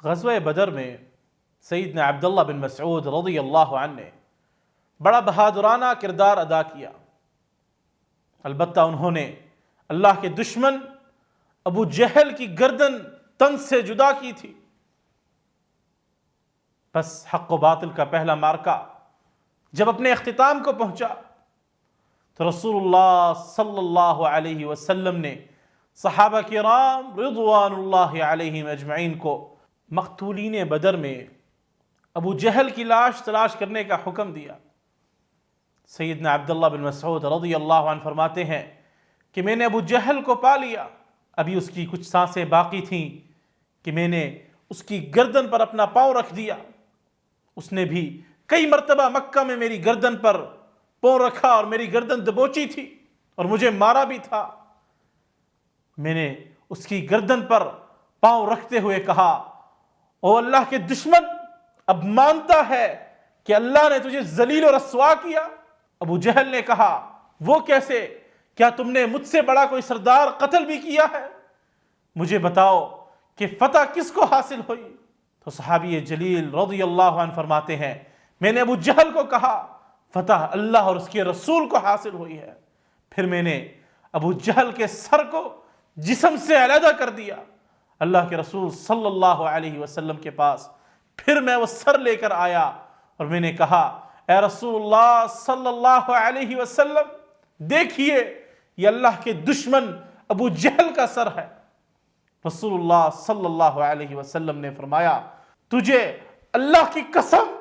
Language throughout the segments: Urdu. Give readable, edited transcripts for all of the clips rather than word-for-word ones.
غزوہ بدر میں سیدنا عبداللہ بن مسعود رضی اللہ عنہ نے بڑا بہادرانہ کردار ادا کیا۔ البتہ انہوں نے اللہ کے دشمن ابو جہل کی گردن تن سے جدا کی تھی۔ بس حق و باطل کا پہلا معرکہ جب اپنے اختتام کو پہنچا تو رسول اللہ صلی اللہ علیہ وسلم نے صحابہ کرام رضوان اللہ علیہم اجمعین کو مقتولین بدر میں ابو جہل کی لاش تلاش کرنے کا حکم دیا۔ سیدنا عبداللہ بن مسعود رضی اللہ عنہ فرماتے ہیں کہ میں نے ابو جہل کو پا لیا، ابھی اس کی کچھ سانسیں باقی تھیں کہ میں نے اس کی گردن پر اپنا پاؤں رکھ دیا۔ اس نے بھی کئی مرتبہ مکہ میں میری گردن پر پاؤں رکھا اور میری گردن دبوچی تھی اور مجھے مارا بھی تھا۔ میں نے اس کی گردن پر پاؤں رکھتے ہوئے کہا، او اللہ کے دشمن، اب مانتا ہے کہ اللہ نے تجھے ذلیل و رسوا کیا؟ ابو جہل نے کہا، وہ کیسے؟ کیا تم نے مجھ سے بڑا کوئی سردار قتل بھی کیا ہے؟ مجھے بتاؤ کہ فتح کس کو حاصل ہوئی؟ تو صحابی جلیل رضی اللہ عنہ فرماتے ہیں، میں نے ابو جہل کو کہا فتح اللہ اور اس کے رسول کو حاصل ہوئی ہے۔ پھر میں نے ابو جہل کے سر کو جسم سے علیحدہ کر دیا۔ اللہ کے رسول صلی اللہ علیہ وسلم کے پاس پھر میں وہ سر لے کر آیا اور میں نے کہا، اے رسول اللہ صلی اللہ علیہ وسلم، دیکھیے یہ اللہ کے دشمن ابو جہل کا سر ہے۔ رسول اللہ صلی اللہ علیہ وسلم نے فرمایا، تجھے اللہ کی قسم،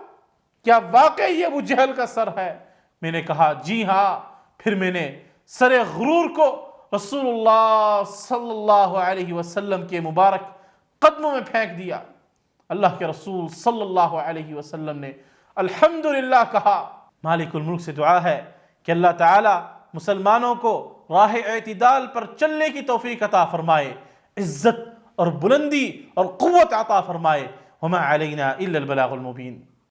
کیا واقعی یہ ابو جہل کا سر ہے؟ میں نے کہا جی ہاں۔ پھر میں نے سر غرور کو رسول اللہ صلی اللہ علیہ وسلم کے مبارک قدموں میں پھینک دیا۔ اللہ کے رسول صلی اللہ علیہ وسلم نے الحمدللہ کہا۔ مالک الملک سے دعا ہے کہ اللہ تعالی مسلمانوں کو راہ اعتدال پر چلنے کی توفیق عطا فرمائے، عزت اور بلندی اور قوت عطا فرمائے۔ وما علینا الا البلاغ المبین۔